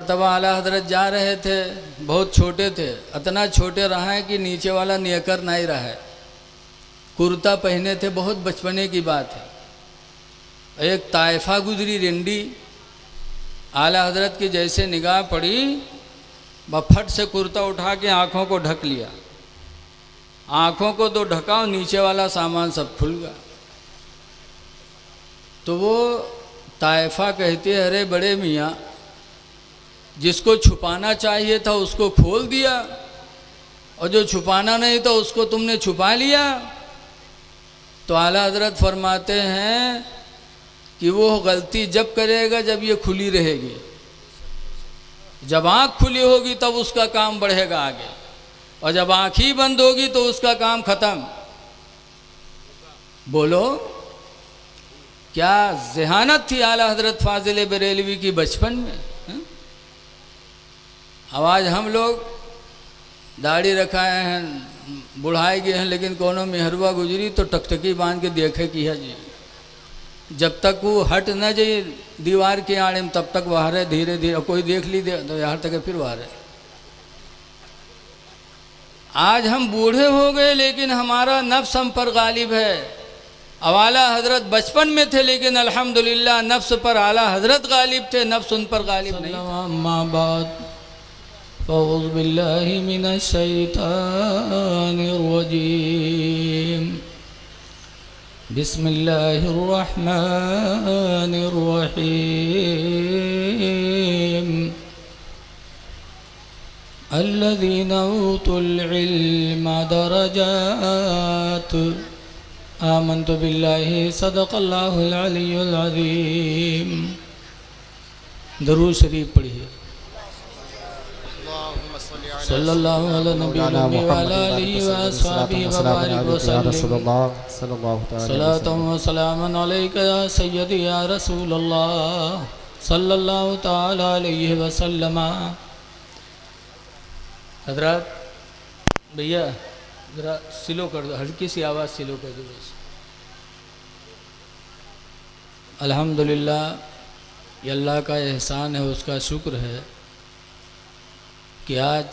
मर्तबा आला हजरत जा रहे थे, बहुत छोटे थे, इतना छोटे रहा है कि नीचे वाला नियकर नहीं रहा है, कुर्ता पहने थे, बहुत बचपने की बात है। एक ताइफा गुजरी रिंडी, आला हजरत की जैसे निगाह पड़ी, फट से कुर्ता उठा के आँखों को ढक लिया। आँखों को तो ढका और नीचे वाला सामान सब खुल गया। तो वो ताइफा कहती है, अरे बड़े मियाँ, जिसको छुपाना चाहिए था उसको खोल दिया, और जो छुपाना नहीं था उसको तुमने छुपा लिया। तो आला हजरत फरमाते हैं कि वो गलती जब करेगा जब ये खुली रहेगी, जब आँख खुली होगी तब उसका काम बढ़ेगा आगे, और जब आँख ही बंद होगी तो उसका काम खत्म। बोलो क्या ज़हानत थी आला हजरत फाजिल बरेलवी की बचपन में। अब आज हम लोग दाढ़ी रखाए हैं, बुढ़ाए गए हैं, लेकिन कोनो मेहरबा गुजरी तो टकटकी बांध के देखे कि है जी, जब तक वो हट न जाए दीवार के आड़े में तब तक बाहर है, धीरे धीरे कोई देख ली दे तो यहाँ तक फिर बाहर है। आज हम बूढ़े हो गए लेकिन हमारा नफ्स हम पर गालिब है। अब आला हजरत बचपन में थे लेकिन अल्हम्दुलिल्लाह नफ्स पर आला हजरत गालिब थे, नफ्स उन पर गालिब नहीं था। अऊज़ु बिल्लाहि मिनश शैतानिर रजीम। बिस्मिल्लाहिर रहमानिर रहीम। अल्लज़ीना ऊतुल इल्म दरजात। आमन्तु बिल्लाहि सदक़ल्लाहुल अलियुल अज़ीम। दरूद शरीफ पढ़िए। सल्लल्लाहु अलैहि नबी व आलिहि व अस्हाबिहि व बारिक व सल्लम। सलातुन व सलामुन अलैका या सय्यदी या रसूलल्लाह सल्लल्लाहु तआला अलैहि व सल्लम। हजरत भैया ज़रा स्लो कर दो, हल्की सी आवाज़ स्लो कर दो बस। अल्हम्दुलिल्लाह, ये अल्लाह का एहसान है, उसका शुक्र है कि आज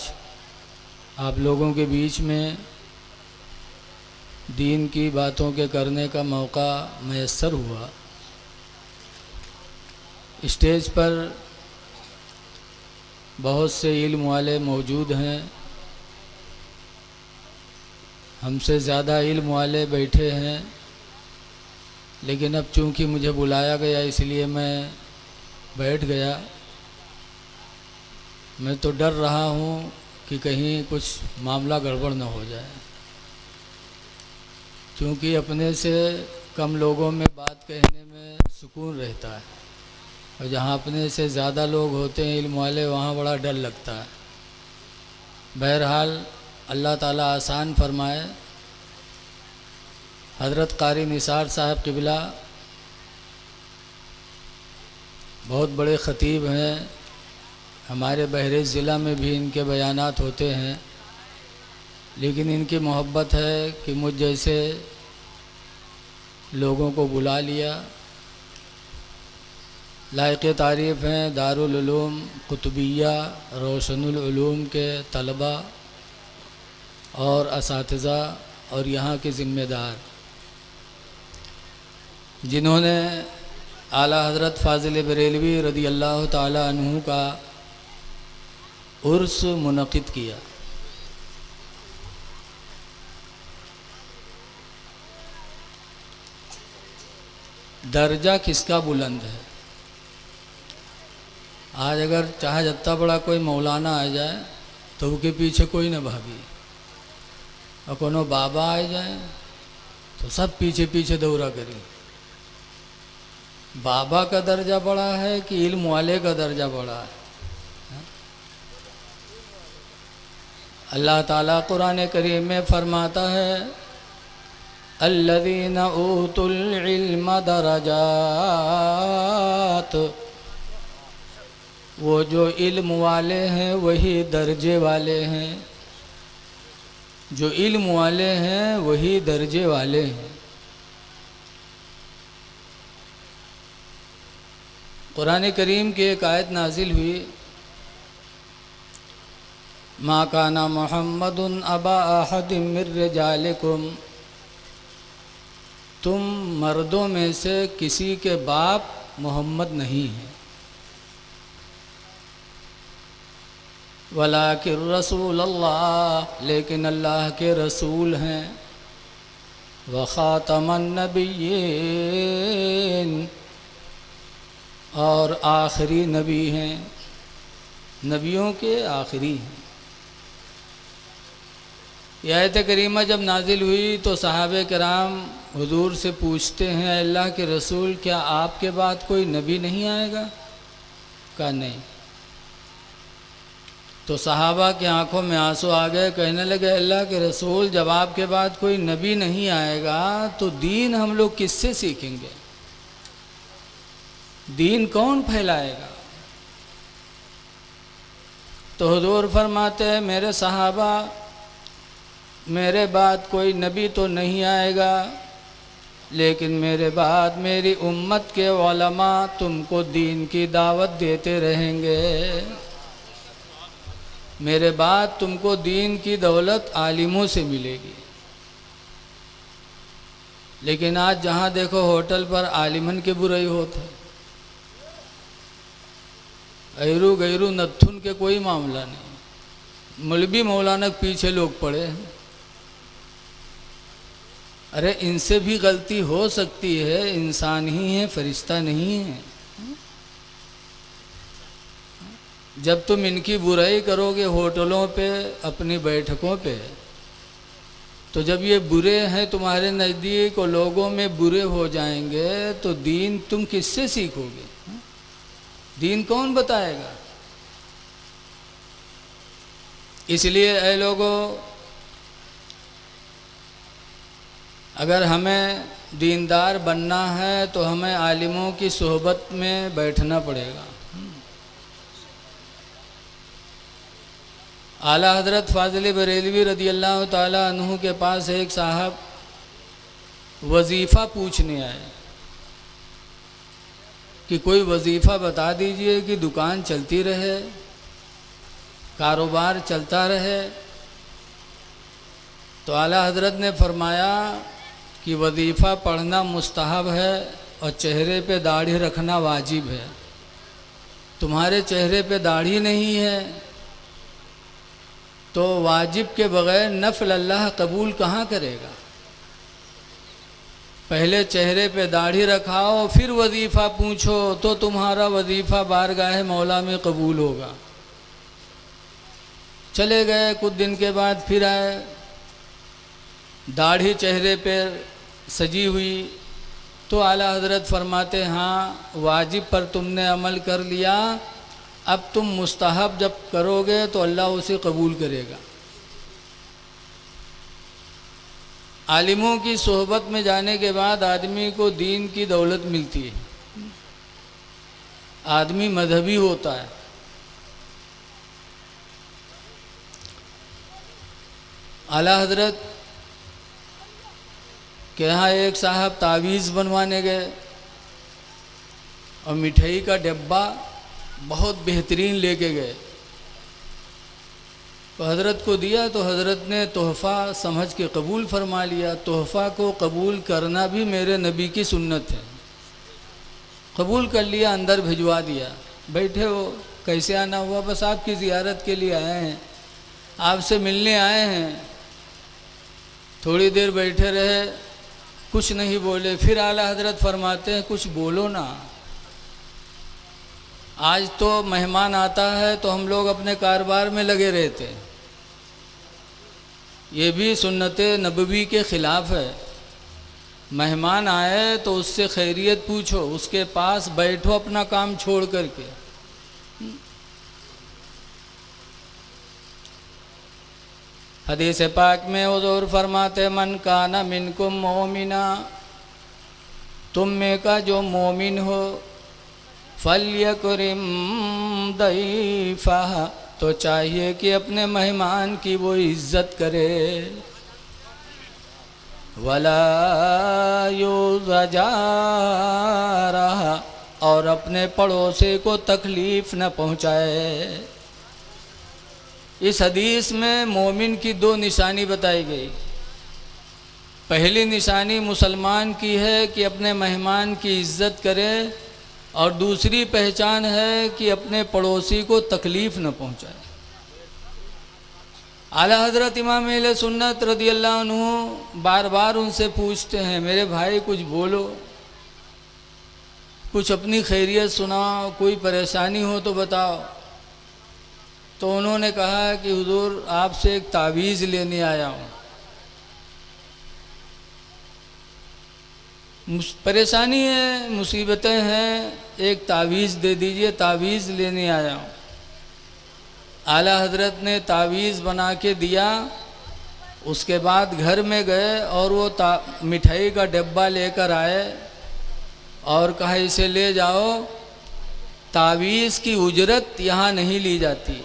आप लोगों के बीच में दीन की बातों के करने का मौका मैसर हुआ। स्टेज पर बहुत से इल्म वाले मौजूद हैं, हमसे ज़्यादा इल्म वाले बैठे हैं, लेकिन अब चूंकि मुझे बुलाया गया इसलिए मैं बैठ गया। मैं तो डर रहा हूँ कि कहीं कुछ मामला गड़बड़ न हो जाए, क्योंकि अपने से कम लोगों में बात कहने में सुकून रहता है, और जहाँ अपने से ज़्यादा लोग होते हैं इल्म वाले, वहाँ बड़ा डर लगता है। बहरहाल अल्लाह ताला आसान फरमाए। हज़रत कारी निसार साहब क़िबला बहुत बड़े ख़तीब हैं, हमारे बहरेज ज़िला में भी इनके बयानात होते हैं, लेकिन इनकी मोहब्बत है कि मुझ जैसे लोगों को बुला लिया। लायक़ तारीफ़ हैं दारुल उलूम कुतुबिया रोशनुल उलूम के तलबा और असातिज़ा और यहाँ के ज़िम्मेदार, जिन्होंने आला हज़रत फ़ाज़िल बरेलवी रज़ी अल्लाह ताला अन्हु का उर्स मुनक़िद किया। दर्जा किसका बुलंद है। आज अगर चाहे जितना बड़ा कोई मौलाना आ जाए तो उसके पीछे कोई न भागी, और कोनो बाबा आ जाए तो सब पीछे पीछे दौरा करी। बाबा का दर्जा बड़ा है कि इल्म वाले का दर्जा बड़ा है। अल्लाह ताला कुरान करीम में फरमाता है, अल्लज़ीना ऊतुल इल्म दरजात। वो जो इल्म वाले हैं वही दर्जे वाले हैं, जो इल्म वाले हैं वही दर्जे वाले हैं। कुरान करीम की एक आयत नाजिल हुई, मा काना मुहम्मदुन अबा अहदिम मिर रिजालिकुम, तुम मर्दों में से किसी के बाप मोहम्मद नहीं है। वलाकिर रसूल अल्लाह, लेकिन अल्लाह के रसूल हैं। व ख़ातमन नबिय्यीन, और आखिरी नबी हैं, नबियों के आखिरी हैं। यह आयत करीमा जब नाजिल हुई तो सहाबे कराम हुजूर से पूछते हैं, अल्लाह के रसूल क्या आपके बाद कोई नबी नहीं आएगा? कहा नहीं। तो सहाबा की आंखों में आंसू आ गए, कहने लगे अल्लाह के रसूल जब आपके बाद कोई नबी नहीं आएगा तो दीन हम लोग किससे सीखेंगे? दीन कौन फैलाएगा? तो हुजूर फरमाते हैं, मेरे सहाबा, मेरे बाद कोई नबी तो नहीं आएगा, लेकिन मेरे बाद मेरी उम्मत के उलमा तुमको दीन की दावत देते रहेंगे। मेरे बाद तुमको दीन की दौलत आलिमों से मिलेगी। लेकिन आज जहाँ देखो होटल पर आलिमन के बुराई होते, ऐरू गैरू नथुन के कोई मामला नहीं, मौलवी मौलाना के पीछे लोग पड़े हैं। अरे इनसे भी गलती हो सकती है, इंसान ही है, फरिश्ता नहीं है। जब तुम इनकी बुराई करोगे होटलों पे, अपनी बैठकों पे, तो जब ये बुरे हैं तुम्हारे नज़दीक और लोगों में बुरे हो जाएंगे तो दीन तुम किससे सीखोगे? दीन कौन बताएगा? इसलिए ऐ लोगों, अगर हमें दीनदार बनना है तो हमें आलिमों की सोहबत में बैठना पड़ेगा। आला हज़रत फ़ाज़िल बरेलवी रदी अल्लाह ताला अन्हु के पास एक साहब वजीफ़ा पूछने आए कि कोई वजीफ़ा बता दीजिए कि दुकान चलती रहे, कारोबार चलता रहे। तो आला हज़रत ने फरमाया कि वजीफ़ा पढ़ना मुस्तहब है और चेहरे पे दाढ़ी रखना वाजिब है। तुम्हारे चेहरे पे दाढ़ी नहीं है तो वाजिब के बग़ैर नफ़ल अल्लाह कबूल कहाँ करेगा? पहले चेहरे पे दाढ़ी रखाओ फिर वजीफ़ा पूछो तो तुम्हारा वजीफ़ा बारगाह मौला में कबूल होगा। चले गए, कुछ दिन के बाद फिर आए, दाढ़ी चेहरे पे सजी हुई। तो आला हज़रत फरमाते, हाँ वाजिब पर तुमने अमल कर लिया, अब तुम मुस्तहब जब करोगे तो अल्लाह उसे कबूल करेगा। आलिमों की सोहबत में जाने के बाद आदमी को दीन की दौलत मिलती है, आदमी मजहबी होता है। आला हज़रत के यहाँ एक साहब तावीज़ बनवाने गए और मिठाई का डब्बा बहुत बेहतरीन लेके गए। तो हज़रत को दिया तो हज़रत ने तोहफ़ा समझ के कबूल फरमा लिया। तोहफ़ा को कबूल करना भी मेरे नबी की सुन्नत है। कबूल कर लिया, अंदर भिजवा दिया। बैठे हो, कैसे आना हुआ? बस आपकी ज़ियारत के लिए आए हैं, आपसे मिलने आए हैं। थोड़ी देर बैठे रहे, कुछ नहीं बोले। फिर आला हज़रत फरमाते हैं, कुछ बोलो ना। आज तो मेहमान आता है तो हम लोग अपने कारोबार में लगे रहते, ये भी सुन्नत नबवी के ख़िलाफ़ है। मेहमान आए तो उससे खैरियत पूछो, उसके पास बैठो अपना काम छोड़ करके। हदीस पाक में हुज़ूर फरमाते, मन काना मिनकुम मोमिना, तुम में का जो मोमिन हो, फल्यकुरिम दैफा, तो चाहिए कि अपने मेहमान की वो इज़्ज़त करे। वला युज़जारा, और अपने पड़ोसी को तकलीफ़ न पहुँचाए। इस हदीस में मोमिन की दो निशानी बताई गई। पहली निशानी मुसलमान की है कि अपने मेहमान की इज्जत करे, और दूसरी पहचान है कि अपने पड़ोसी को तकलीफ़ न पहुंचाए। आला हज़रत इमाम अहले सुन्नत रदियल्लाहु अन्हु बार बार उनसे पूछते हैं, मेरे भाई कुछ बोलो, कुछ अपनी खैरियत सुनाओ, कोई परेशानी हो तो बताओ। तो उन्होंने कहा कि हुजूर आपसे एक तावीज़ लेने आया हूँ, परेशानी है, मुसीबतें हैं, एक तावीज़ दे दीजिए, तावीज़ लेने आया हूँ। आला हज़रत ने तावीज़ बना के दिया। उसके बाद घर में गए और वो मिठाई का डब्बा लेकर आए और कहा इसे ले जाओ, तावीज़ की उजरत यहाँ नहीं ली जाती।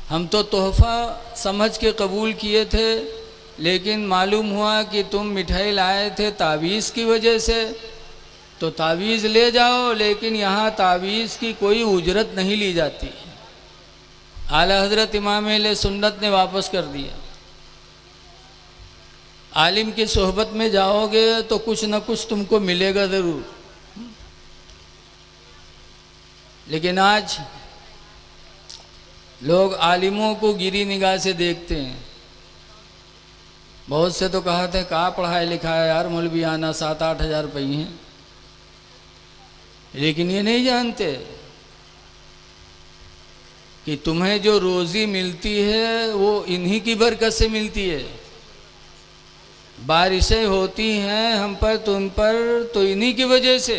हम तो तोहफ़ा समझ के कबूल किए थे, लेकिन मालूम हुआ कि तुम मिठाई लाए थे तावीज़ की वजह से, तो तावीज़ ले जाओ, लेकिन यहाँ तावीज़ की कोई उजरत नहीं ली जाती। आला हज़रत इमाम अहले सुन्नत ने वापस कर दिया। आलिम की सोहबत में जाओगे तो कुछ न कुछ तुमको मिलेगा ज़रूर। लेकिन आज लोग आलिमों को गिरी निगाह से देखते हैं। बहुत से तो कहते हैं कहाँ पढ़ाया लिखा है यार, मौलवी आना 7-8 हज़ार रुपये हैं, लेकिन ये नहीं जानते कि तुम्हें जो रोज़ी मिलती है वो इन्हीं की बरकत से मिलती है। बारिशें होती हैं हम पर तुम पर तो इन्हीं की वजह से।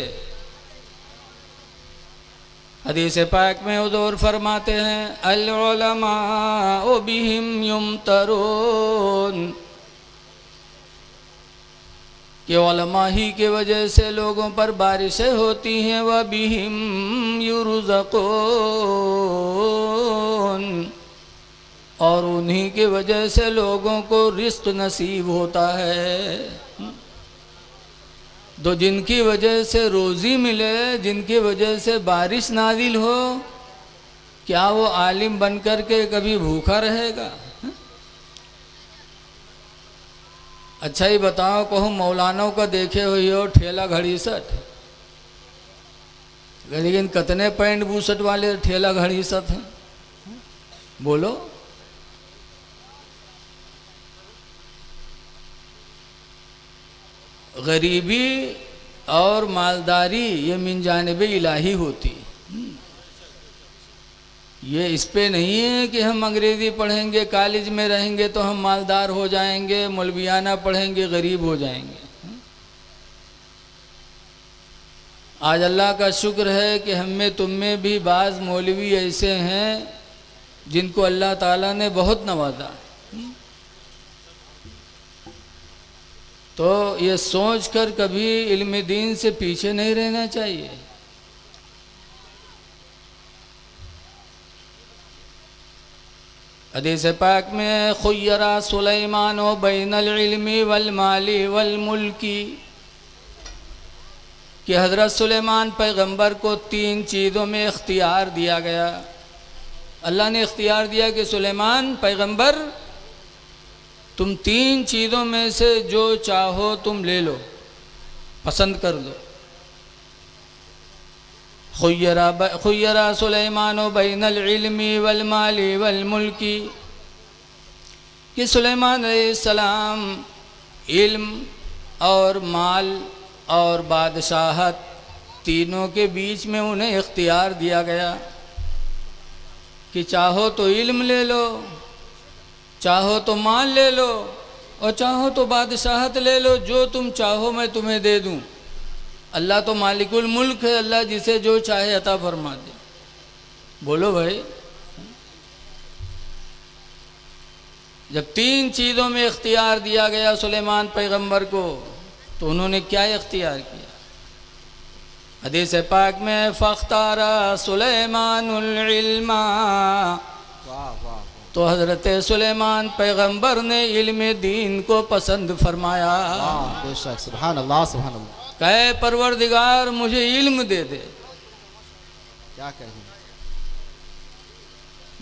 हदीस पाक में हुज़ूर फरमाते हैं, अल उलमा बिहिम युमतरून, कि उलमा ही के वजह से लोगों पर बारिशें होती हैं, व बिहिम युरज़क़ून, और उन्हीं के वजह से लोगों को रिज़्क़ नसीब होता है। तो जिनकी वजह से रोज़ी मिले, जिनकी वजह से बारिश नाजिल हो, क्या वो आलिम बन कर के कभी भूखा रहेगा? अच्छा ही बताओ, कहूँ मौलानों का देखे हुई हो ठेला घड़ी सट, लेकिन कितने पैंट बूसट वाले ठेला घड़ी सट हैं, बोलो। गरीबी और मालदारी ये मिन जानिबे इलाही होती। ये इस पे नहीं है कि हम अंग्रेज़ी पढ़ेंगे, कॉलेज में रहेंगे तो हम मालदार हो जाएंगे, मौलवियाना पढ़ेंगे गरीब हो जाएंगे। आज अल्लाह का शुक्र है कि हम में तुम में भी बाज़ मौलवी ऐसे हैं जिनको अल्लाह ताला ने बहुत नवाजा। तो ये सोच कर कभी इल्म दीन से पीछे नहीं रहना चाहिए। हदीस पाक में खुय्यरा सुलैमान बैनल इल्मी वल माली वल मुल्की, कि हज़रत सुलेमान पैगंबर को 3 चीज़ों में इख्तियार दिया गया। अल्लाह ने इख्तियार दिया कि सुलेमान पैगंबर तुम 3 चीज़ों में से जो चाहो तुम ले लो, पसंद कर लो। खुय्यरा सुलेमान बैनल इल्मी वल माली वल मुल्की, कि सुलेमान अलैहिस्सलाम इल्म और माल और बादशाहत तीनों के बीच में उन्हें इख्तियार दिया गया कि चाहो तो इल्म ले लो, चाहो तो माल ले लो, और चाहो तो बादशाहत ले लो, जो तुम चाहो मैं तुम्हें दे दूं। अल्लाह तो मालिकुल मुल्क है, अल्लाह जिसे जो चाहे अता फरमा दे। बोलो भाई, जब 3 चीज़ों में इख्तियार दिया गया सुलेमान पैगंबर को, तो उन्होंने क्या इख्तियार किया? हदीस पाक में फ़ख्तारा सुलेमानुल इल्मा, तो हज़रत सुलेमान पैगंबर ने इल्म दीन को पसंद फरमाया। बेशक, सुभान अल्लाह सुभान अल्लाह। कहे परवरदिगार मुझे इल्म दे दे। क्या कहें?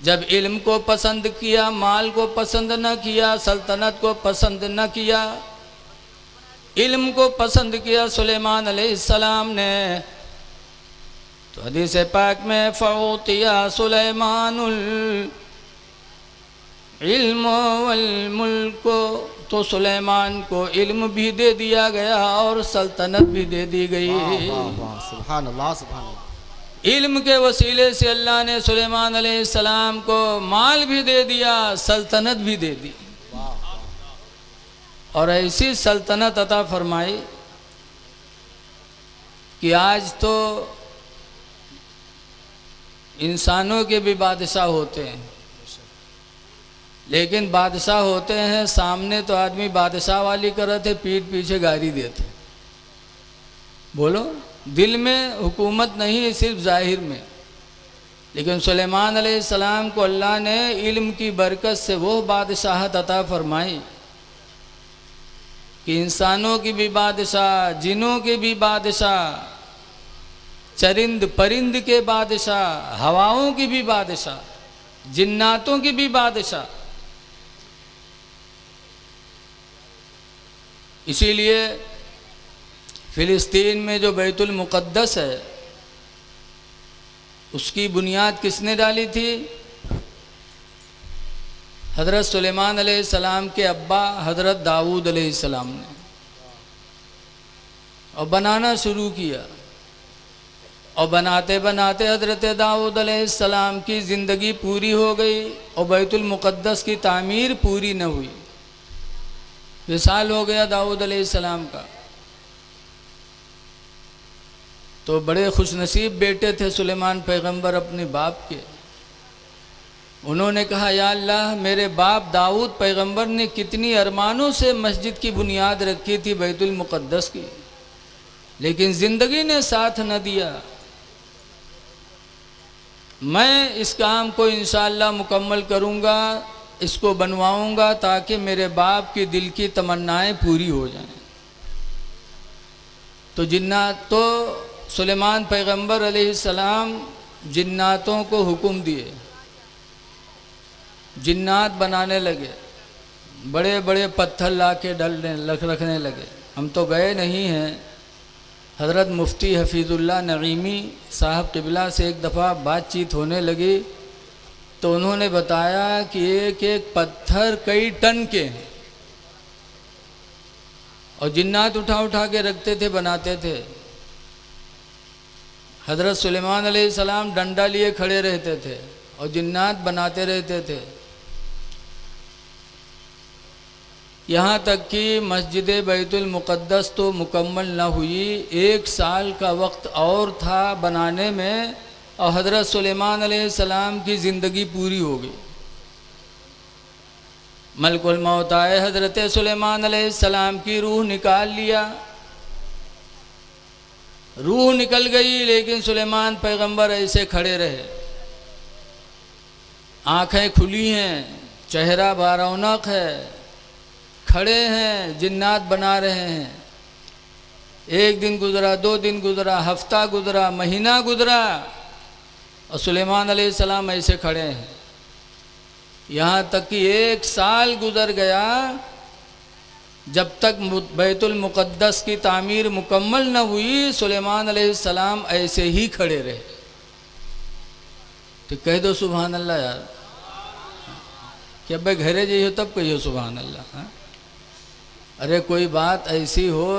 जब इल्म को पसंद किया, माल को पसंद न किया, सल्तनत को पसंद न किया, इल्म को पसंद किया सुलेमान अलैहिस्सलाम ने, तो हदीस पाक में फ़ऊतिया सुलेमानुल इल्म वल मुल्क, तो सुलेमान को इल्म भी दे दिया गया और सल्तनत भी दे दी गई। सुभान अल्लाह, सुभान अल्लाह। इल्म के वसीले से अल्लाह ने सुलेमान अलैहिस्सलाम को माल भी दे दिया, सल्तनत भी दे दी, और ऐसी सल्तनत अता फरमाई कि आज तो इंसानों के भी बादशाह होते हैं, लेकिन बादशाह होते हैं सामने तो आदमी बादशाह वाली करते, पीठ पीछे गाली देते। बोलो, दिल में हुकूमत नहीं, सिर्फ ज़ाहिर में। लेकिन सुलेमान अलैहिस्सलाम को अल्लाह ने इल्म की बरकत से वो बादशाहत अता फरमाई कि इंसानों की भी बादशाह, जिनों के भी बादशाह, चरिंद परिंद के बादशाह, हवाओं की भी बादशाह, जिन्नातों की भी बादशाह। इसीलिए फ़िलिस्तीन में जो बैतुल मुक़द्दस है, उसकी बुनियाद किसने डाली थी? हज़रत सुलेमान अलैहिस्सलाम के अब्बा हज़रत दाऊद अलैहिस्सलाम ने, और बनाना शुरू किया। और बनाते बनाते हज़रत दाऊद अलैहिस्सलाम की ज़िंदगी पूरी हो गई और बैतुल मुक़द्दस की तामीर पूरी न हुई। विसाल हो गया दाऊद अलैहिस्सलाम का। तो बड़े खुशनसीब बेटे थे सुलेमान पैगंबर अपने बाप के। उन्होंने कहा, या अल्लाह, मेरे बाप दाऊद पैगंबर ने कितनी अरमानों से मस्जिद की बुनियाद रखी थी बैतुल मुक़द्दस की, लेकिन ज़िंदगी ने साथ न दिया। मैं इस काम को इंशाअल्लाह मुकम्मल करूँगा, इसको बनवाऊँगा ताकि मेरे बाप की दिल की तमन्नाएं पूरी हो जाएं। तो सुलेमान पैगंबर अलैहिस्सलाम जिन्नातों को हुक्म दिए, जिन्नात बनाने लगे, बड़े बड़े पत्थर ला के रखने लगे। हम तो गए नहीं हैं। हज़रत मुफ्ती हफीज़ुल्लाह नईमी साहब क़िबला से एक दफ़ा बातचीत होने लगी तो उन्होंने बताया कि एक एक पत्थर कई टन के हैं और जिन्नात उठा उठा के रखते थे, बनाते थे। हज़रत सुलेमान अलैहिस्सलाम डंडा लिए खड़े रहते थे और जिन्नात बनाते रहते थे। यहाँ तक कि मस्जिद बैतुल मुक़द्दस तो मुकम्मल न हुई, 1 साल का वक्त और था बनाने में, और हज़रत सुलेमान अलैहिस्सलाम की ज़िंदगी पूरी हो गई। मलकुल मौत आए, हज़रत सुलेमान अलैहिस्सलाम की रूह निकाल लिया। रूह निकल गई, लेकिन सुलेमान पैगंबर ऐसे खड़े रहे, आँखें खुली हैं, चेहरा बारौनक है, खड़े हैं, जिन्नात बना रहे हैं। 1 दिन गुजरा, 2 दिन गुजरा, हफ्ता गुजरा, महीना गुजरा, और सुलेमान अलैहिस्सलाम ऐसे खड़े हैं। यहाँ तक कि 1 साल गुजर गया, जब तक बैतुल मुक़द्दस की तामीर मुकम्मल न हुई, सुलेमान अलैहिस्सलाम ऐसे ही खड़े रहे। तो कह दो सुभान अल्लाह यार, कि अब घरे जाइए तब कहिए सुभान अल्लाह। हाँ? अरे कोई बात ऐसी हो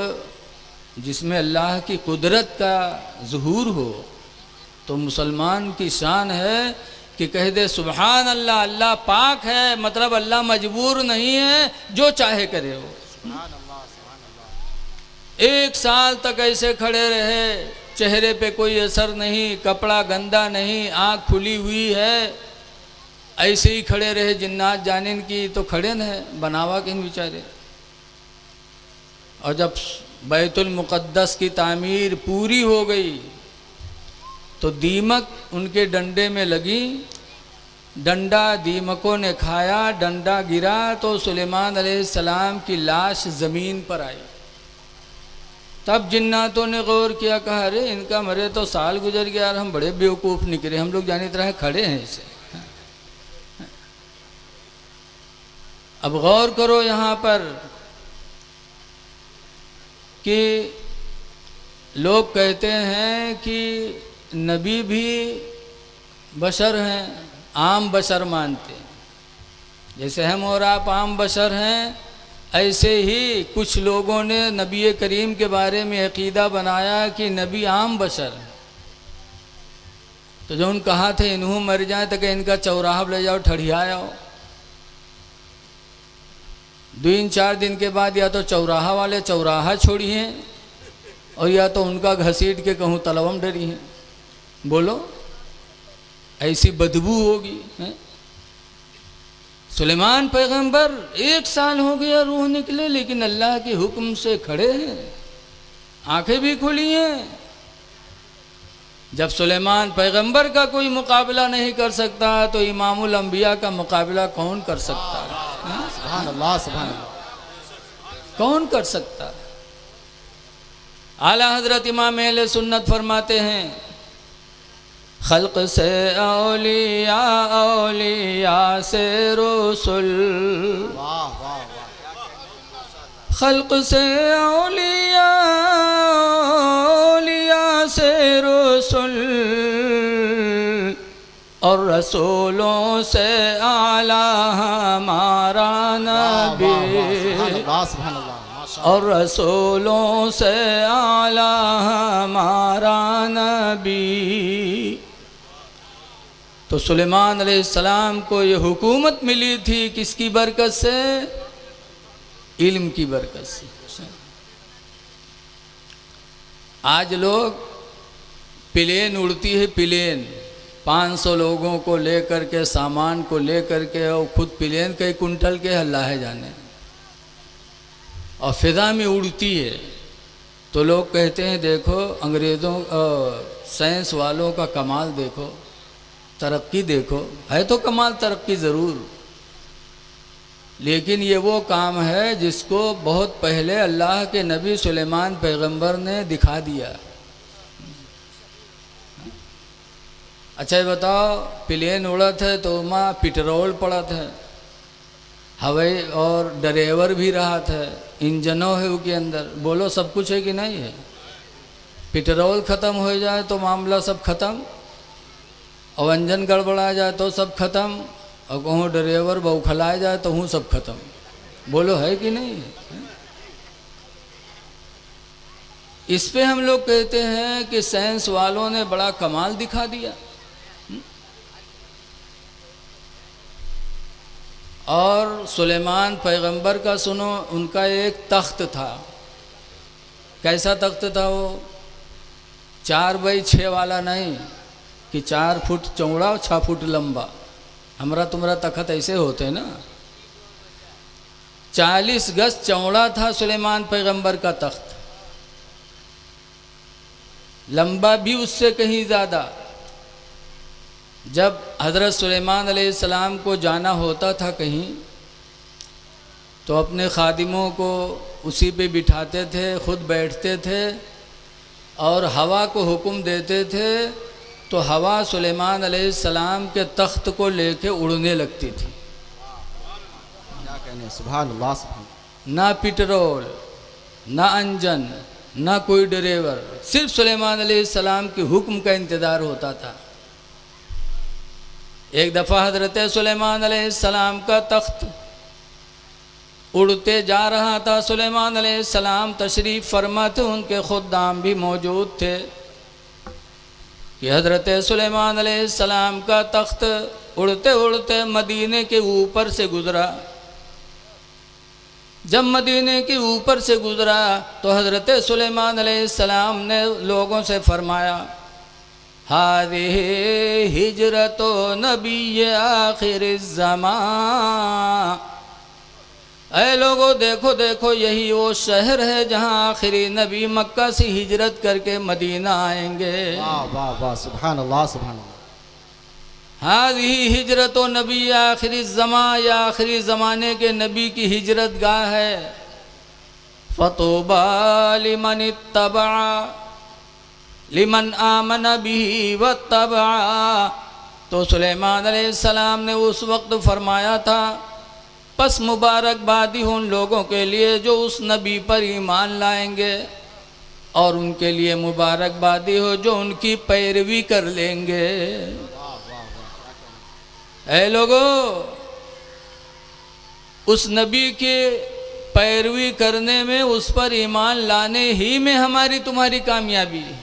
जिसमें अल्लाह की कुदरत का ज़ुहूर हो, तो मुसलमान की शान है कि कह दे सुभान अल्लाह, अल्लाह पाक है, मतलब अल्लाह मजबूर नहीं है, जो चाहे करे हो। 1 साल तक ऐसे खड़े रहे, चेहरे पे कोई असर नहीं, कपड़ा गंदा नहीं, आँख खुली हुई है, ऐसे ही खड़े रहे। जिन्नात जानिन की तो खड़े न है, बनावा किन बेचारे। और जब बैतुल मुक़द्दस की तामीर पूरी हो गई तो दीमक उनके डंडे में लगी, डंडा दीमकों ने खाया, डंडा गिरा तो सुलेमान अलैहिस्सलाम की लाश ज़मीन पर आई। तब जिन्नातों ने गौर किया, कहा अरे इनका मरे तो साल गुजर गया और हम बड़े बेवकूफ़ निकले, हम लोग जानी तरह खड़े हैं इसे। अब गौर करो यहाँ पर कि लोग कहते हैं कि नबी भी बशर हैं, आम बशर मानते हैं। जैसे हम और आप आम बशर हैं, ऐसे ही कुछ लोगों ने नबी करीम के बारे में अकीदा बनाया कि नबी आम बशर है। तो जो उन कहा थे इन्हों मर जाए तो कि इनका चौराहा ले जाओ, ठड़िया आओ। 2-4 दिन के बाद या तो चौराहा वाले चौराहा छोड़िए और या तो उनका घसीट के कहूँ तलवम डरी है। बोलो, ऐसी बदबू होगी है? सुलेमान पैगंबर 1 साल हो गया रूह निकले, लेकिन अल्लाह के हुक्म से खड़े हैं, आंखें भी खुली हैं। जब सुलेमान पैगंबर का कोई मुकाबला नहीं कर सकता तो इमामुल अंबिया का मुकाबला कौन कर सकता है? सुभान अल्लाह, सुभान अल्लाह। कौन कर सकता? आला हजरत इमाम अहले सुन्नत फरमाते हैं, खल्क से औलिया, औलिया से रसूल, वाह वाह वाह। खल्क से औलिया, औलिया से रसूल, और रसूलों से आला हमारा नबी, और रसूलों से आला हमारा नबी। तो सुलेमान अलैहिस्सलाम को ये हुकूमत मिली थी किसकी बरकत से? इल्म की बरकत से। आज लोग प्लेन उड़ती है, प्लेन 500 लोगों को लेकर के, सामान को लेकर के, और खुद प्लेन कई कुंटल के अल्लाह है जाने, और फिजा में उड़ती है। तो लोग कहते हैं देखो अंग्रेज़ों साइंस वालों का कमाल देखो, तरक्की देखो। है तो कमाल तरक्की ज़रूर, लेकिन ये वो काम है जिसको बहुत पहले अल्लाह के नबी सुलेमान पैगंबर ने दिखा दिया। अच्छा ये बताओ, प्लेन उड़त है तो वहाँ पेट्रोल पड़त है, हवाई और ड्राइवर भी रहा था, इंजनों है उसके अंदर। बोलो सब कुछ है कि नहीं है? पेट्रोल ख़त्म हो जाए तो मामला सब ख़त्म, और इंजन गड़बड़ा जाए तो सब ख़त्म, और कहूँ ड्राइवर बौखलाया जाए तो हूँ सब ख़त्म। बोलो है कि नहीं है? इस पे हम लोग कहते हैं कि साइंस वालों ने बड़ा कमाल दिखा दिया। और सुलेमान पैगंबर का सुनो, उनका एक तख्त था। कैसा तख्त था वो? 4x6 वाला नहीं कि 4 फुट चौड़ा और 6 फुट लंबा। हमारा तुम्हारा तख्त ऐसे होते ना। 40 गज चौड़ा था सुलेमान पैगंबर का तख्त, लंबा भी उससे कहीं ज़्यादा। जब हज़रत सुलेमान अलैहिस्सलाम को जाना होता था कहीं, तो अपने खादिमों को उसी पे बिठाते थे, खुद बैठते थे और हवा को हुक्म देते थे, तो हवा सुलेमान अलैहिस्सलाम के तख्त को लेके उड़ने लगती थी। क्या कहने, सुभान अल्लाह, सुभान। ना पेट्रोल, ना इंजन, ना कोई ड्राइवर, सिर्फ सुलेमान अलैहिस्सलाम के हुक्म का इंतज़ार होता था। एक दफ़ा हज़रत सुलेमान अलैहिस्सलाम का तख्त उड़ते जा रहा था। सुलेमान अलैहिस्सलाम तशरीफ़ फरमा थे, उनके खुद्दाम भी मौजूद थे कि हज़रत सुलेमान अलैहिस्सलाम का तख्त उड़ते उड़ते मदीने के ऊपर से गुज़रा। जब मदीने के ऊपर से गुज़रा तो हज़रत सुलेमान अलैहिस्सलाम ने लोगों से फरमाया, हाज़िही हिजरतो नबी आखिर ज़मान। ऐ लोगो देखो देखो, यही वो शहर है जहाँ आखिरी नबी मक्का से हिजरत करके मदीना आएंगे। वाह वाह वाह, सुभान अल्लाह, सुभान अल्लाह। हाज़िही हिजरतो नबी आखिरी ज़मान, या आखिरी ज़माने के नबी की हिजरत गाह है। फ़तूबा लिमन इत्तबा, लिमन आमन बिही वत्तबा। तो सुलेमान अलैहिस्सलाम ने उस वक्त फरमाया था पस मुबारकबादी हो उन लोगों के लिए जो उस नबी पर ईमान लाएंगे, और उनके लिए मुबारकबादी हो जो उनकी पैरवी कर लेंगे। ऐ लोगों, उस नबी के पैरवी करने में, उस पर ईमान लाने ही में हमारी तुम्हारी कामयाबी है।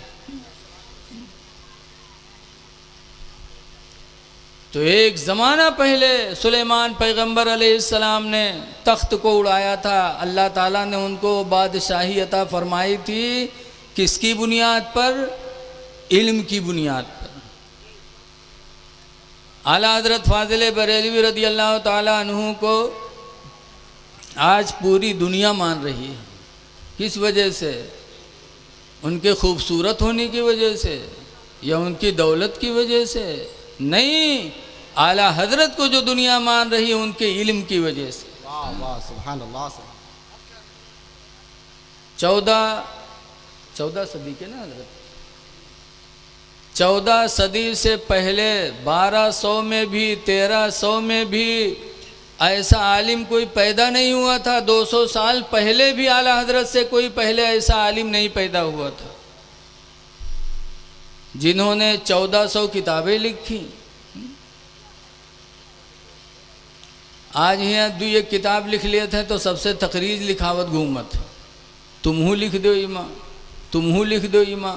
तो एक ज़माना पहले सुलेमान पैगंबर अलैहिस्सलाम ने तख्त को उड़ाया था। अल्लाह ताला ने उनको बादशाही अता फरमाई थी। किसकी बुनियाद पर? इल्म की बुनियाद पर। आला हज़रत फ़ाज़िल बरेलवी रज़ी अल्लाह ताला अन्हु को आज पूरी दुनिया मान रही है। किस वजह से? उनके खूबसूरत होने की वजह से या उनकी दौलत की वजह से? नहीं, आला हजरत को जो दुनिया मान रही है उनके इल्म की वजह से। वाह वाह, सुभान अल्लाह। 14 सदी के ना हजरत, 14 सदी से पहले 1200 में भी 1300 में भी ऐसा आलिम कोई पैदा नहीं हुआ था। 200 साल पहले भी आला हजरत से कोई पहले ऐसा आलिम नहीं पैदा हुआ था जिन्होंने 1400 किताबें लिखी। आज यहाँ दो एक किताब लिख लिए थे तो सबसे तकरीज लिखावत घूमत, तुमहू लिख दो इमा, तुमहू लिख दो इमा,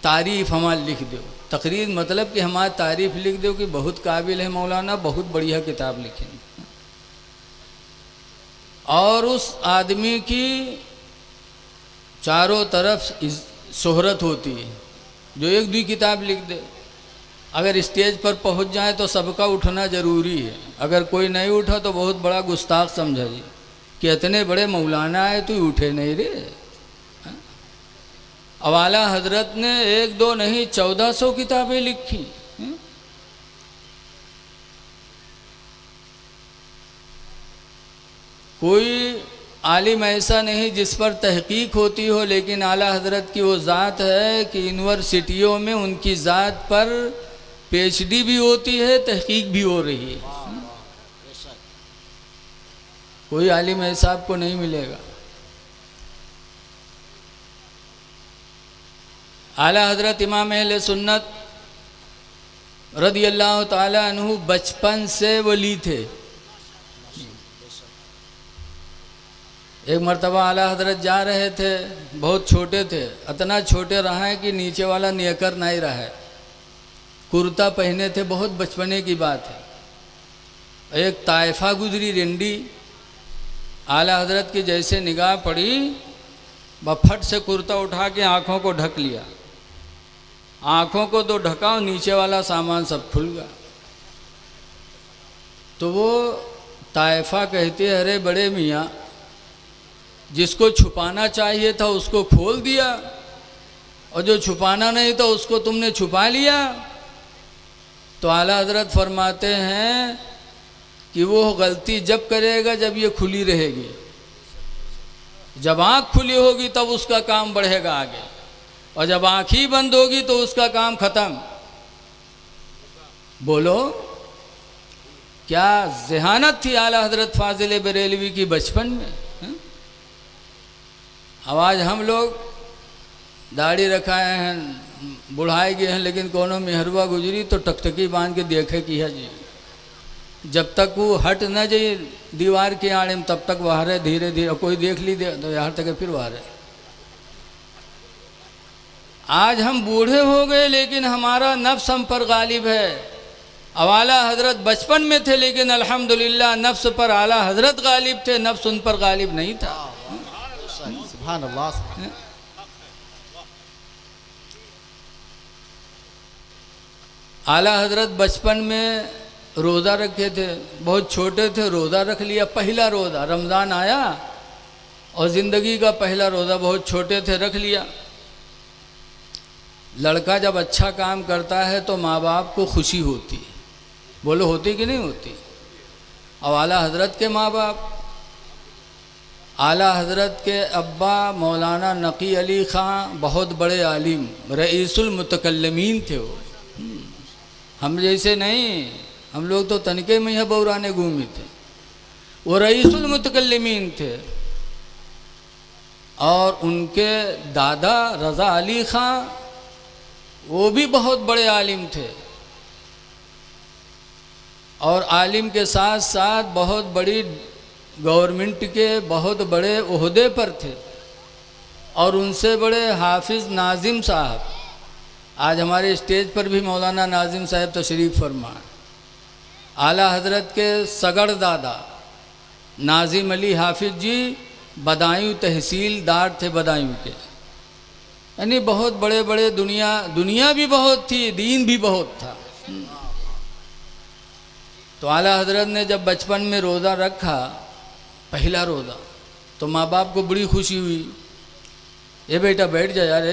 तारीफ़ हमारी लिख दो। तकरीर मतलब कि हमारी तारीफ़ लिख दो कि बहुत काबिल है मौलाना, बहुत बढ़िया किताब लिखें। और उस आदमी की चारों तरफ शोहरत होती है जो एक दो किताब लिख दे। अगर स्टेज पर पहुंच जाए तो सबका उठना ज़रूरी है। अगर कोई नहीं उठा तो बहुत बड़ा गुस्ताख समझा जी कि इतने बड़े मौलाना है तो उठे नहीं रे। अब आला हजरत ने एक दो नहीं 1400 किताबें लिखी। कोई आलिम ऐसा नहीं जिस पर तहकीक होती हो, लेकिन आला हजरत की वो ज़ात है कि यूनिवर्सिटियों में उनकी ज़ात पर पीएचडी भी होती है, तहकीक भी हो रही है। कोई आलिम ऐसा आपको नहीं मिलेगा। आला हजरत इमाम अहले सुन्नत रज़ी अल्लाह ताला अन्हु बचपन से वली थे। एक मर्तबा आला हजरत जा रहे थे, बहुत छोटे थे, इतना छोटे रहा है कि नीचे वाला नेकर नहीं रहा है, कुर्ता पहने थे, बहुत बचपने की बात है। एक ताइफा गुजरी रेंडी, आला हजरत की जैसे निगाह पड़ी, बफट से कुर्ता उठा के आँखों को ढक लिया। आँखों को तो ढका और नीचे वाला सामान सब खुल गया। तो वो ताइफा कहती है, अरे बड़े मियाँ, जिसको छुपाना चाहिए था उसको खोल दिया, और जो छुपाना नहीं था उसको तुमने छुपा लिया। तो आला हजरत फरमाते हैं कि वो गलती जब करेगा जब ये खुली रहेगी। जब आँख खुली होगी तब उसका काम बढ़ेगा आगे, और जब आँख ही बंद होगी तो उसका काम खत्म। बोलो क्या ज़हानत थी आला हजरत फ़ाज़िल बरेलवी की बचपन में। अब आज हम लोग दाढ़ी रखाए हैं, बुढ़ाए गए हैं, लेकिन कोनो मेहरबा गुजरी तो टकटकी बांध के देखे कि है जी, जब तक वो हट न जाए दीवार के आड़े में तब तक बाहर है। धीरे धीरे कोई देख ली दे तो यहाँ तक फिर बाहर है। आज हम बूढ़े हो गए लेकिन हमारा नफ्स हम पर गालिब है। अब आला हजरत बचपन में थे लेकिन अल्हम्दुलिल्लाह नफ्स पर आला हजरत गालिब थे, नफ्स उन पर गालिब नहीं था। सुभान अल्लाह। आला हजरत बचपन में रोज़ा रखे थे, बहुत छोटे थे, रोज़ा रख लिया। पहला रोज़ा रमज़ान आया और ज़िंदगी का पहला रोज़ा, बहुत छोटे थे, रख लिया। लड़का जब अच्छा काम करता है तो माँ बाप को खुशी होती है। बोलो होती कि नहीं होती? अब आला हजरत के माँ बाप, आला हजरत के अब्बा मौलाना नकी अली ख़ान बहुत बड़े आलिम, रईसुल मुतकल्लिमीन थे वो। हम जैसे नहीं, हम लोग तो तनके में ही बौराने घूमे थे। वो रईसुल मुतकल्लिमीन थे। और उनके दादा रज़ा अली ख़ां वो भी बहुत बड़े आलिम थे और आलिम के साथ साथ बहुत बड़ी गवर्नमेंट के बहुत बड़े ओहदे पर थे। और उनसे बड़े हाफिज़ नाजिम साहब, आज हमारे स्टेज पर भी मौलाना नाजिम साहब तशरीफ़ फरमा। आला हज़रत के सगड़ दादा नाजिम अली हाफिज़ जी बदायूं तहसीलदार थे, बदायूं के। यानी बहुत बड़े बड़े, दुनिया भी बहुत थी, दीन भी बहुत था। तो आला हज़रत ने जब बचपन में रोज़ा रखा, पहला रोज़ा, तो माँ बाप को बड़ी खुशी हुई। ये बेटा बैठ जा यार,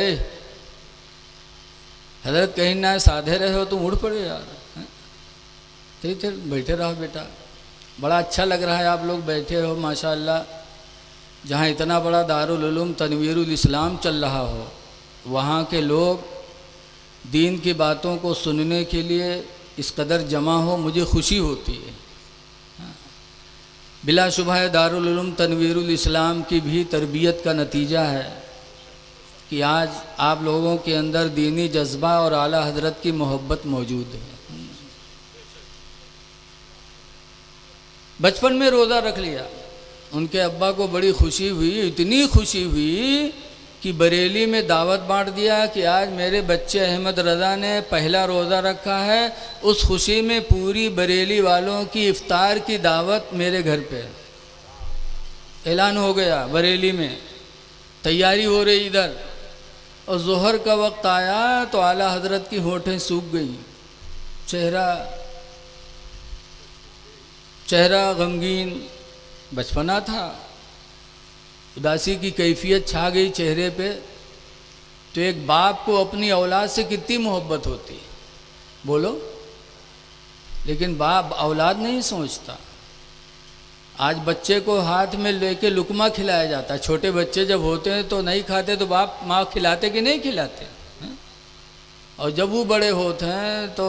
हज़रत कहीं ना साधे रहे हो तुम, उड़ पड़े यार। ठीक है, बैठे रहो बेटा, बड़ा अच्छा लग रहा है आप लोग बैठे हो माशाअल्लाह। जहाँ इतना बड़ा दारुल उलूम तनवीरुल इस्लाम चल रहा हो, वहाँ के लोग दीन की बातों को सुनने के लिए इस कदर जमा हो, मुझे खुशी होती है। बिलाशुबह दारुल उलूम तनवीरुल इस्लाम की भी तरबियत का नतीजा है कि आज आप लोगों के अंदर दीनी जज्बा और आला हज़रत की मोहब्बत मौजूद है। बचपन में रोज़ा रख लिया, उनके अब्बा को बड़ी खुशी हुई, इतनी खुशी हुई कि बरेली में दावत बांट दिया कि आज मेरे बच्चे अहमद रज़ा ने पहला रोज़ा रखा है। उस खुशी में पूरी बरेली वालों की इफ्तार की दावत मेरे घर पे ऐलान हो गया। बरेली में तैयारी हो रही इधर, और ज़ोहर का वक्त आया तो आला हज़रत की होठें सूख गई, चेहरा गमगीन, बचपना था, उदासी की कैफियत छा गई चेहरे पे। तो एक बाप को अपनी औलाद से कितनी मोहब्बत होती है, बोलो। लेकिन बाप औलाद नहीं सोचता। आज बच्चे को हाथ में लेके लुकमा खिलाया जाता है। छोटे बच्चे जब होते हैं तो नहीं खाते, तो बाप माँ खिलाते कि नहीं खिलाते हैं? और जब वो बड़े होते हैं तो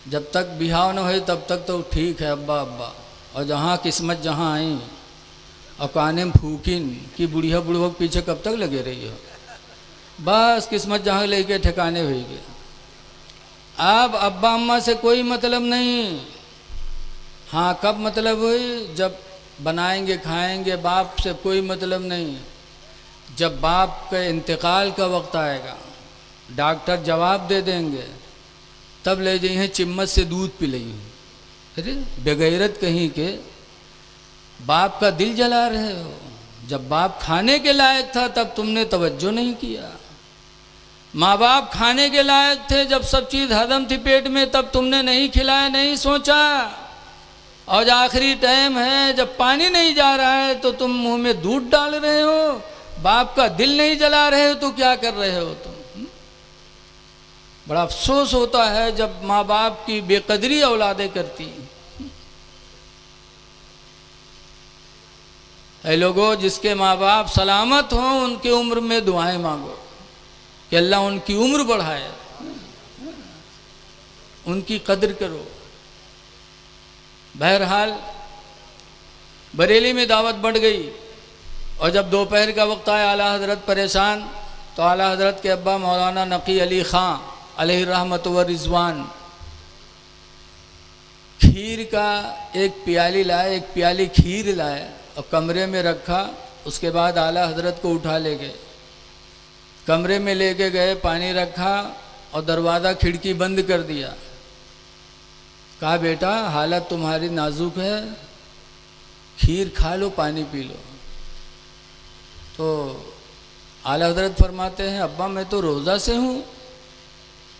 जब तक बिहाव न हो तब तक तो ठीक है अब्बा अब्बा, और जहाँ किस्मत जहाँ आई और काने में फूकिन कि बुढ़िया बुढ़वा के पीछे कब तक लगे रही हो, बस किस्मत जहाँ लेके ठिकाने हुई गए। अब अब्बा अम्मा से कोई मतलब नहीं। हाँ, कब मतलब हुई? जब बनाएंगे खाएंगे, बाप से कोई मतलब नहीं। जब बाप के इंतकाल का वक्त आएगा, डॉक्टर जवाब दे देंगे, तब ले जाइए चिम्मच से दूध पिलाइए। अरे बेगैरत कहीं के, बाप का दिल जला रहे हो। जब बाप खाने के लायक था तब तुमने तवज्जो नहीं किया। माँ बाप खाने के लायक थे, जब सब चीज़ हजम थी पेट में, तब तुमने नहीं खिलाया, नहीं सोचा। और आखिरी टाइम है, जब पानी नहीं जा रहा है तो तुम मुंह में दूध डाल रहे हो। बाप का दिल नहीं जला रहे हो तो क्या कर रहे हो तुम? बड़ा अफसोस होता है जब माँ बाप की बेकदरी औलादें करती हैं। ऐ लोगों, जिसके माँ बाप सलामत हों उनकी उम्र में दुआएं मांगो कि अल्लाह उनकी उम्र बढ़ाए, उनकी कदर करो। बहरहाल बरेली में दावत बढ़ गई, और जब दोपहर का वक्त आया, आला हज़रत परेशान, तो आला हज़रत के अब्बा मौलाना नकी अली ख़ां अलैहि रहमत व रिज़वान खीर का एक प्याली लाए, एक प्याली खीर लाए और कमरे में रखा। उसके बाद आला हज़रत को उठा ले गए, कमरे में लेके गए, पानी रखा और दरवाज़ा खिड़की बंद कर दिया। कहा बेटा हालत तुम्हारी नाजुक है, खीर खा लो, पानी पी लो। तो आला हज़रत फरमाते हैं अब्बा मैं तो रोज़ा से हूँ।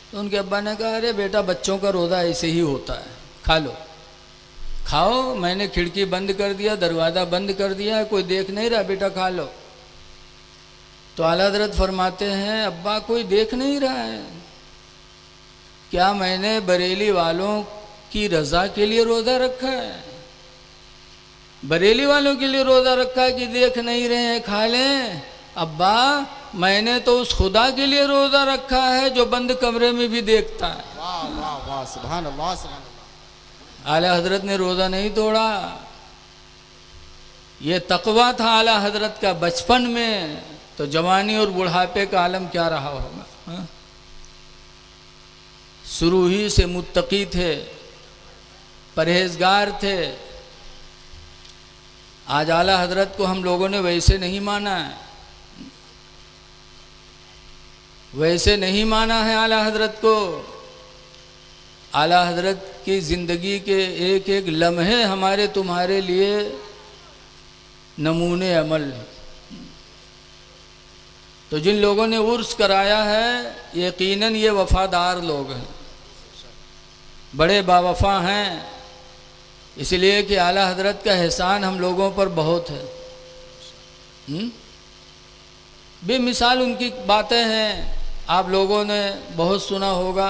तो उनके अब्बा ने कहा अरे बेटा बच्चों का रोज़ा ऐसे ही होता है, खा लो, खाओ। मैंने खिड़की बंद कर दिया, दरवाज़ा बंद कर दिया है, कोई देख नहीं रहा, बेटा खा लो। तो आला हज़रत फरमाते हैं अब्बा कोई देख नहीं रहा है क्या? मैंने बरेली वालों की रज़ा के लिए रोज़ा रखा है, बरेली वालों के लिए रोज़ा रखा है कि देख नहीं रहे हैं, खा लें। अब्बा मैंने तो उस खुदा के लिए रोज़ा रखा है जो बंद कमरे में भी देखता है। वाह वाह वाह, सुभान अल्लाह सुभान अल्लाह। आला हजरत ने रोज़ा नहीं तोड़ा। ये तकवा था आला हजरत का बचपन में, तो जवानी और बुढ़ापे का आलम क्या रहा होगा। हाँ? शुरू ही से मुत्तकी थे, परहेजगार थे। आज आला हजरत को हम लोगों ने वैसे नहीं माना है, वैसे नहीं माना है आला हजरत को। आला हजरत की ज़िंदगी के एक एक लम्हे हमारे तुम्हारे लिए नमूने अमल। तो जिन लोगों ने उर्स कराया है, यकीनन ये वफ़ादार लोग हैं, बड़े बावफ़ा हैं, इसलिए कि आला हजरत का एहसान हम लोगों पर बहुत है। बेमिसाल उनकी बातें हैं, आप लोगों ने बहुत सुना होगा।